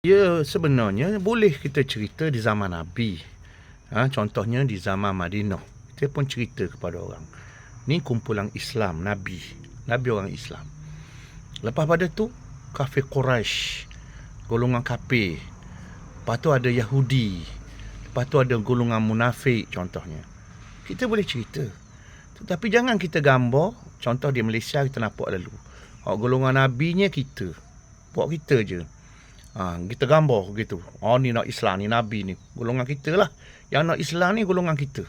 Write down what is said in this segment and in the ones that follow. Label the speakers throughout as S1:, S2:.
S1: Ya, sebenarnya boleh kita cerita di zaman Nabi. Contohnya di zaman Madinah. Kita pun cerita kepada orang. Ni kumpulan Islam, Nabi. Nabi orang Islam. Lepas pada tu, kafir Quraisy, golongan kafir. Lepas tu ada Yahudi. Lepas tu ada golongan munafik contohnya. Kita boleh cerita. Tetapi jangan kita gambar. Contoh di Malaysia kita nampak lalu. Golongan Nabinya kita. Buat kita je. Kita gambar gitu. Ni nak Islam, ni Nabi ni. Golongan kita lah. Yang nak Islam ni golongan kita.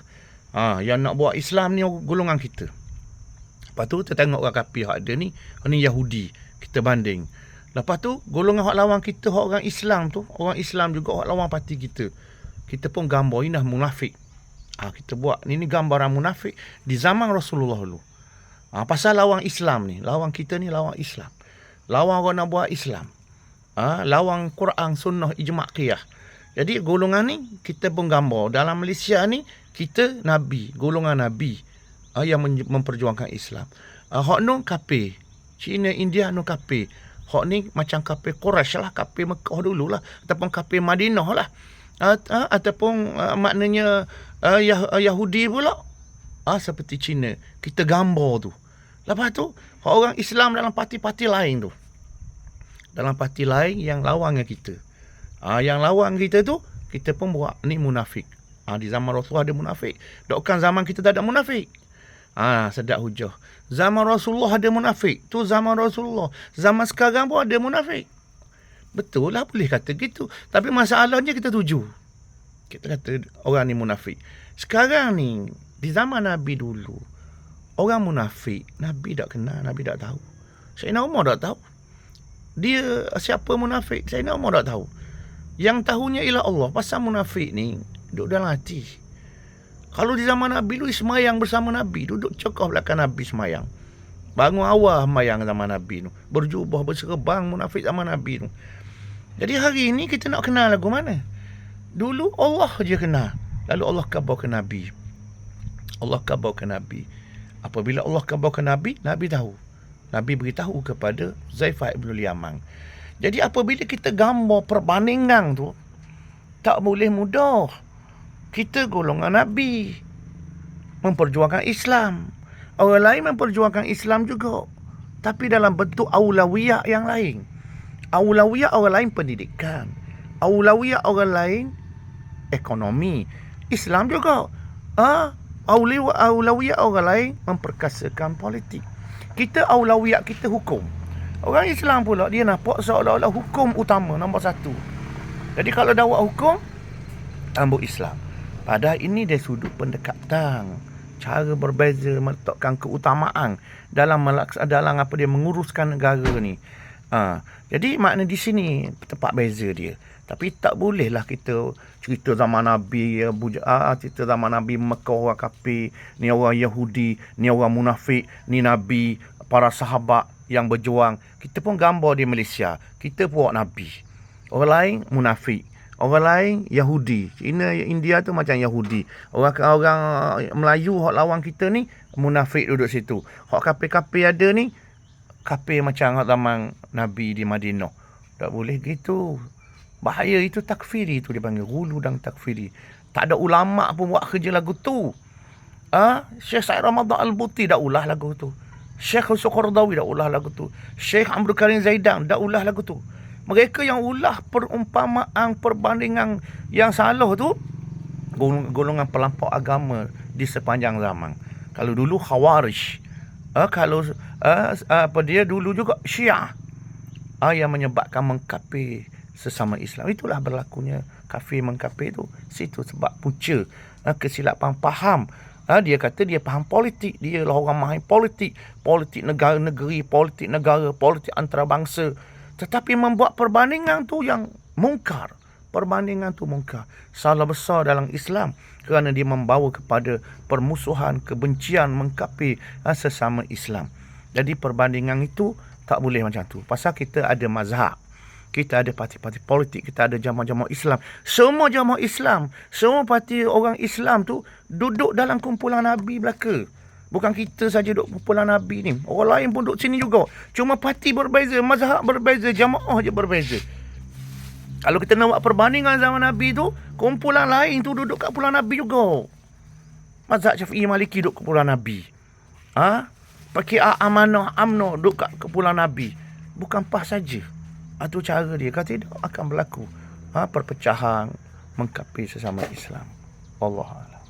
S1: Yang nak buat Islam ni golongan kita. Lepas tu kita tengok orang kafir hak ada ni. Ni Yahudi. Kita banding. Lepas tu golongan hak lawan kita, hak orang Islam tu. Orang Islam juga hak lawan parti kita. Kita pun gambar ini dah munafik. Kita buat. Ini gambaran munafik di zaman Rasulullah dulu. Pasal lawan Islam ni. Lawan kita ni lawan Islam. Lawan orang nak buat Islam. Lawan Quran, sunnah, ijma' qiyah. Jadi golongan ni kita pun gambar. Dalam Malaysia ni kita Nabi, golongan Nabi yang memperjuangkan Islam. Hak nu kafir. China, India nu kafir. Hak ni macam kafir Quraisy lah, kafir Mekah dululah ataupun kafir Madinah lah. Ataupun maknanya Yahudi pula. Seperti China. Kita gambar tu. Lepas tu orang Islam dalam parti-parti lain tu. Dalam parti lain yang lawan dengan kita. Yang lawan kita tu, kita pun buat ni munafik. Di zaman Rasulullah ada munafik. Dokkan zaman kita tak ada munafik. Sedap hujah. Zaman Rasulullah ada munafik. Tu zaman Rasulullah. Zaman sekarang pun ada munafik. Betul lah, boleh kata gitu. Tapi masalahnya kita tuju. Kita kata orang ni munafik. Sekarang ni, di zaman Nabi dulu, orang munafik, Nabi tak kenal, Nabi tak tahu. Sayyidina Umar tak tahu. Dia siapa munafik? Sayyidina Umar tak tahu. Yang tahunya ialah Allah. Pasal munafik ni duduk dalam hati. Kalau di zaman Nabi lu semayang bersama Nabi, duduk cekah belakang Nabi semayang. Bangun awal semayang zaman Nabi tu. Berjubah, berserbang munafik zaman Nabi tu. Jadi hari ini kita nak kenal lagu mana? Dulu Allah je kenal. Lalu Allah khabar ke Nabi. Allah khabar ke Nabi. Apabila Allah khabar ke Nabi, Nabi tahu. Nabi beritahu kepada Zaifah ibn Yaman. Jadi apabila kita gambar perbandingan tu, tak boleh mudah. Kita golongan Nabi. Memperjuangkan Islam. Orang lain memperjuangkan Islam juga. Tapi dalam bentuk aulawiyah yang lain. Aulawiyah orang lain pendidikan. Aulawiyah orang lain ekonomi. Islam juga. Aulawiyah orang lain memperkasakan politik. Kita aulawiyat kita hukum. Orang Islam pula dia nampak seolah-olah hukum utama nombor satu. Jadi kalau dah buat hukum, ambil Islam. Padahal ini dari sudut pendekatan, cara berbeza meletakkan keutamaan dalam apa dia menguruskan negara ni. Jadi makna di sini tempat beza dia. Tapi tak bolehlah kita cerita zaman Nabi, cerita zaman Nabi Mekah orang kafir, ni orang Yahudi, ni orang munafik, ni Nabi, para sahabat yang berjuang. Kita pun gambar di Malaysia. Kita buat Nabi. Orang lain munafik. Orang lain Yahudi. China, India tu macam Yahudi. Orang Melayu hak lawan kita ni munafik duduk situ. Hak kafir-kafir ada ni kafir macam hak zaman Nabi di Madinah. Tak boleh gitu. Bahaya itu takfiri tu dipanggil. Hulu dan takfiri. Tak ada ulama pun buat kerja lagu tu. Syekh Said Ramadan Al-Buti dah ulah lagu tu. Syekh Husu Qardawi dah ulah lagu tu. Syekh Abdul Karim Zaidan dah ulah lagu tu. Mereka yang ulah perumpamaan, perbandingan yang salah tu, golongan pelampau agama di sepanjang zaman. Kalau dulu Khawarij. Dia dulu juga Syiah. Yang menyebabkan mengkafir sesama Islam. Itulah berlakunya kafir mengkafir tu. Situ sebab punca kesilapan faham. Dia kata dia faham politik. Dia lah orang mahir politik. Politik negara-negeri, politik negara, politik antarabangsa. Tetapi membuat perbandingan tu yang mungkar. Perbandingan tu mungkar. Salah besar dalam Islam. Kerana dia membawa kepada permusuhan, kebencian, mengkafir sesama Islam. Jadi perbandingan itu tak boleh macam tu. Pasal kita ada mazhab. Kita ada parti-parti politik, kita ada jamaah-jamaah Islam. Semua jamaah Islam, semua parti orang Islam tu duduk dalam kumpulan Nabi belaka. Bukan kita saja duduk kumpulan Nabi ni. Orang lain pun duduk sini juga. Cuma parti berbeza, mazhab berbeza, jamaah je berbeza. Kalau kita nak buat perbandingan zaman Nabi tu, kumpulan lain tu duduk kat kumpulan Nabi juga. Mazhab Syafi'i Maliki duduk kat kumpulan Nabi. Pakai amanah amno duduk kat kumpulan Nabi. Bukan PAS saja. Itu cara dia. Kalau tidak akan berlaku perpecahan, mengkafir sesama Islam. Wallahu a'lam.